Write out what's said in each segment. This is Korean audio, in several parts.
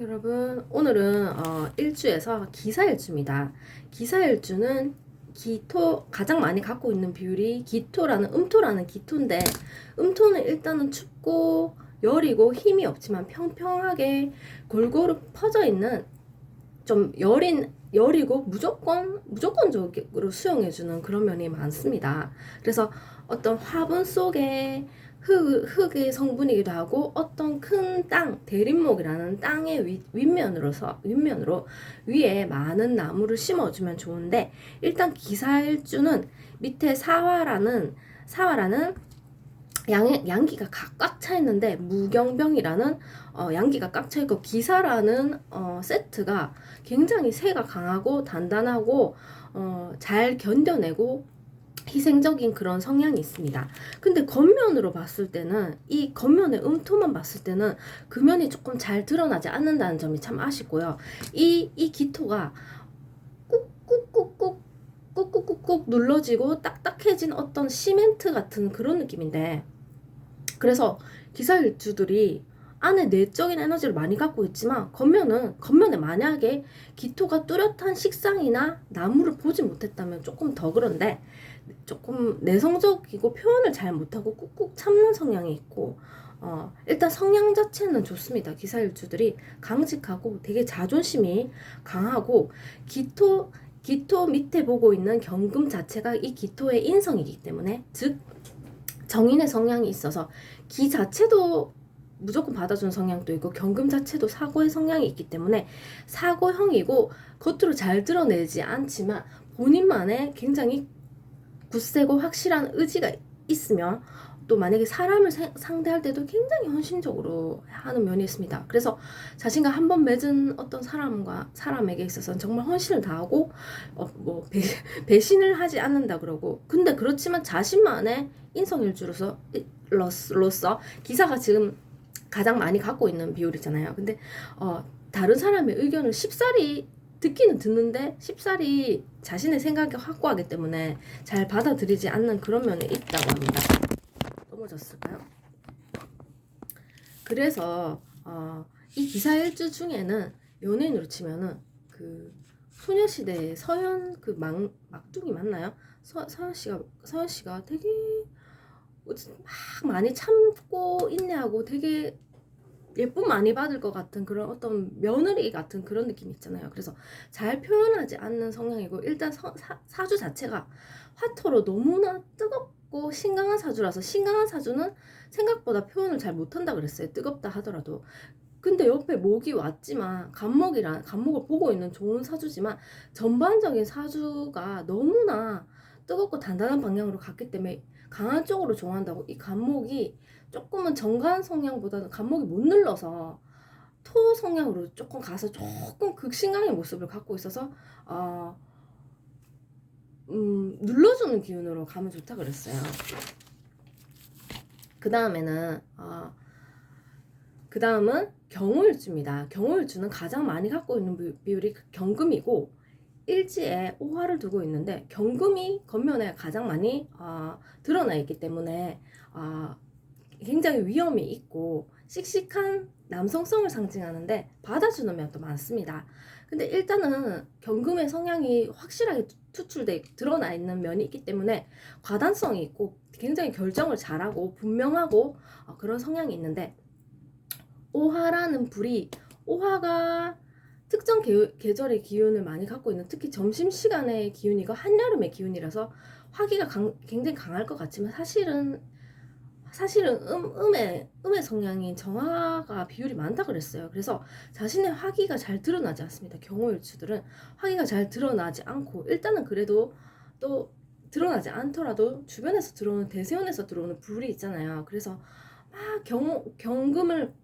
여러분, 오늘은 일주에서 기사일주입니다. 기사일주는 기토 가장 많이 갖고 있는 비율이 기토라는 음토라는 기토인데, 음토는 일단은 춥고 여리고 힘이 없지만 평평하게 골고루 퍼져 있는 좀 여리고 무조건적으로 수용해주는 그런 면이 많습니다. 그래서 어떤 화분 속에 흙의 성분이기도 하고 어떤 큰 땅, 대림목이라는 땅의 윗면으로 위에 많은 나무를 심어주면 좋은데, 일단 기사일주는 밑에 사화라는 양기가 꽉 차 있는데, 무경병이라는 양기가 꽉 차 있고, 기사라는 세트가 굉장히 세가 강하고 단단하고 잘 견뎌내고 희생적인 그런 성향이 있습니다. 근데 겉면으로 봤을 때는, 이 겉면의 음토만 봤을 때는 금면이 조금 잘 드러나지 않는다는 점이 참 아쉽고요. 이 기토가 꾹꾹꾹꾹 눌러지고 딱딱해진 어떤 시멘트 같은 그런 느낌인데, 그래서 기사일주들이 안에 내적인 에너지를 많이 갖고 있지만 겉면에 만약에 기토가 뚜렷한 식상이나 나무를 보지 못했다면 조금 더 그런데, 조금 내성적이고 표현을 잘 못하고 꾹꾹 참는 성향이 있고, 일단 성향 자체는 좋습니다. 기사일주들이 강직하고 되게 자존심이 강하고, 기토 밑에 보고 있는 경금 자체가 이 기토의 인성이기 때문에, 즉 정인의 성향이 있어서 기 자체도 무조건 받아주는 성향도 있고, 경금 자체도 사고의 성향이 있기 때문에 사고형이고, 겉으로 잘 드러내지 않지만 본인만의 굉장히 굳세고 확실한 의지가 있으면, 또 만약에 사람을 상대할 때도 굉장히 헌신적으로 하는 면이 있습니다. 그래서 자신과 한 번 맺은 어떤 사람에게 있어서는 정말 헌신을 다하고 배신을 하지 않는다 그러고, 근데 그렇지만 자신만의 인성일주로서 기사가 지금 가장 많이 갖고 있는 비율이잖아요. 근데 다른 사람의 의견을 쉽사리 듣기는 듣는데 쉽사리 자신의 생각이 확고하기 때문에 잘 받아들이지 않는 그런 면이 있다고 합니다. 넘어졌을까요? 그래서 이 기사일주 중에는 연예인으로 치면은 그 소녀시대의 서현 그 막둥이 맞나요? 서현 씨가 되게 막 많이 참고 인내하고 되게 예쁨 많이 받을 것 같은 그런 어떤 며느리 같은 그런 느낌 있잖아요. 그래서 잘 표현하지 않는 성향이고, 일단 사주 자체가 화토로 너무나 뜨겁고 신강한 사주라서, 신강한 사주는 생각보다 표현을 잘 못한다 그랬어요. 뜨겁다 하더라도. 근데 옆에 목이 왔지만, 간목을 보고 있는 좋은 사주지만 전반적인 사주가 너무나 뜨겁고 단단한 방향으로 갔기 때문에 강한 쪽으로 좋아한다고, 이 간목이 조금은 정관 성향보다는 간목이 못 눌러서 토 성향으로 조금 가서 조금 극신강의 모습을 갖고 있어서 눌러주는 기운으로 가면 좋다 그랬어요. 그 다음은 경호일주입니다. 경호일주는 가장 많이 갖고 있는 비율이 경금이고, 일지에 오화를 두고 있는데, 경금이 겉면에 가장 많이 드러나 있기 때문에 굉장히 위험이 있고 씩씩한 남성성을 상징하는데 받아주는 면도 많습니다. 근데 일단은 경금의 성향이 확실하게 드러나 있는 면이 있기 때문에 과단성이 있고 굉장히 결정을 잘하고 분명하고 그런 성향이 있는데, 오화가 특정 계절의 기운을 많이 갖고 있는, 특히 점심시간의 기운이고 한여름의 기운이라서 화기가 굉장히 강할 것 같지만, 사실은 음의 성향인 정화가 비율이 많다 그랬어요. 그래서 자신의 화기가 잘 드러나지 않습니다. 경호일주들은 화기가 잘 드러나지 않고, 일단은 그래도 또 드러나지 않더라도 주변에서 들어오는, 대세운에서 들어오는 불이 있잖아요. 그래서 막 경금을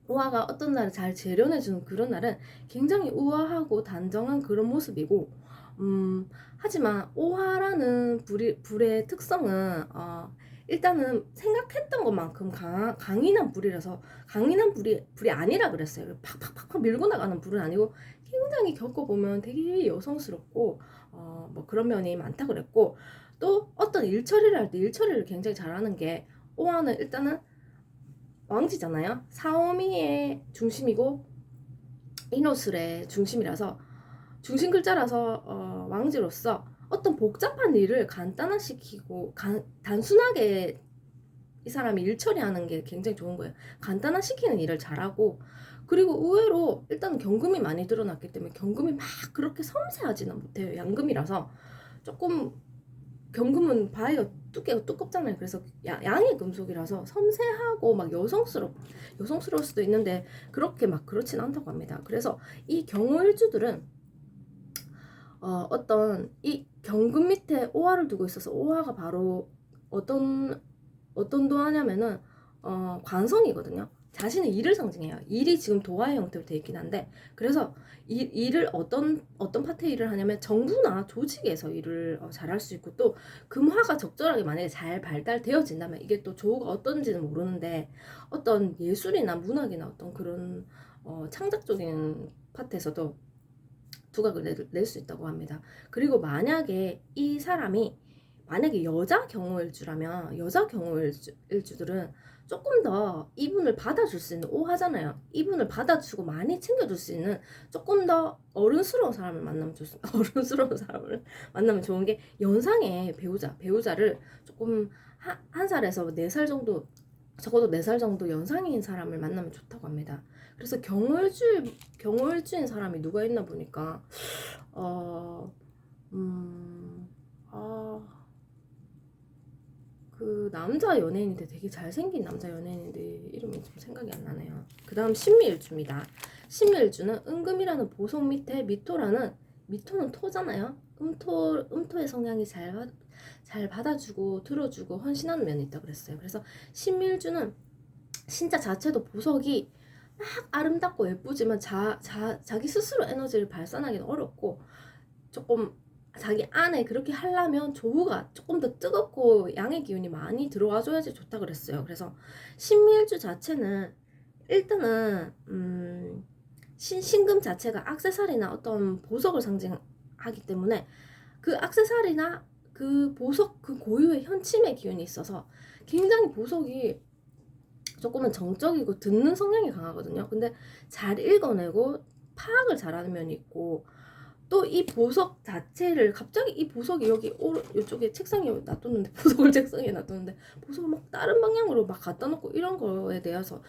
우화가 어떤 날은 잘 재련해주는 그런 날은 굉장히 우아하고 단정한 그런 모습이고, 하지만 오화라는 불의 특성은 일단은 생각했던 것만큼 강인한 불이라서, 강인한 불이 아니라 그랬어요. 팍팍팍팍 밀고 나가는 불은 아니고 굉장히 겪어보면 되게 여성스럽고 뭐 그런 면이 많다 그랬고, 또 어떤 일처리를 할 때 일처리를 굉장히 잘하는 게, 오화는 일단은 왕지잖아요. 사오미의 중심이고 인호술의 중심이라서 중심 글자라서 왕지로서 어떤 복잡한 일을 간단화시키고 단순하게 이 사람이 일 처리하는 게 굉장히 좋은 거예요. 간단화시키는 일을 잘하고 그리고 의외로 일단 경금이 많이 드러났기 때문에 경금이 막 그렇게 섬세하지는 못해요. 양금이라서 조금 경금은 바위가 두께가 두껍잖아요. 그래서 양의 금속이라서 섬세하고 막 여성스러울 수도 있는데 그렇게 막 그렇진 않다고 합니다. 그래서 이 경호일주들은 어떤 이 경금 밑에 오화를 두고 있어서 오화가 바로 어떤 도화냐면은 관성이거든요. 자신의 일을 상징해요. 일이 지금 도화의 형태로 되어 있긴 한데 그래서 일을 어떤 파트의 일을 하냐면 정부나 조직에서 일을 잘할 수 있고 또 금화가 적절하게 만약에 잘 발달되어진다면 이게 또 조우가 어떤지는 모르는데 어떤 예술이나 문학이나 어떤 그런 창작적인 파트에서도 두각을 낼 수 있다고 합니다. 그리고 만약에 이 사람이 만약에 여자 경우일주라면 여자 경우일주들은 조금 더 이분을 받아줄 수 있는 오하잖아요. 이분을 받아주고 많이 챙겨줄 수 있는 조금 더 어른스러운 사람을 만나면 좋습니다. 어른스러운 사람을 만나면 좋은 게 연상의 배우자를 조금 한 살에서 4살 정도 적어도 4살 정도 연상인 사람을 만나면 좋다고 합니다. 그래서 경월주인 사람이 누가 있나 보니까 어, 음, 아, 그 남자 연예인인데 되게 잘생긴 남자 연예인인데 이름이 좀 생각이 안 나네요. 그 다음 신미일주입니다. 신미일주는 은금이라는 보석 밑에 미토는 토잖아요. 음토의 성향이 잘 받아주고 들어주고 헌신하는 면이 있다고 그랬어요. 그래서 신미일주는 신자 자체도 보석이 막 아름답고 예쁘지만 자기 스스로 에너지를 발산하기는 어렵고 조금 자기 안에 그렇게 하려면 조우가 조금 더 뜨겁고 양의 기운이 많이 들어와줘야지 좋다 그랬어요. 그래서 신미일주 자체는 일단은 신금 자체가 액세서리나 어떤 보석을 상징하기 때문에 그 액세서리나 그 보석 그 고유의 현침의 기운이 있어서 굉장히 보석이 조금은 정적이고 듣는 성향이 강하거든요. 근데 잘 읽어내고 파악을 잘하는 면이 있고 또 이 보석 자체를 갑자기 이 보석이 여기 이쪽에 책상에 놔뒀는데 보석을 책상에 놔뒀는데 보석을 막 다른 방향으로 막 갖다 놓고 이런 거에 대해서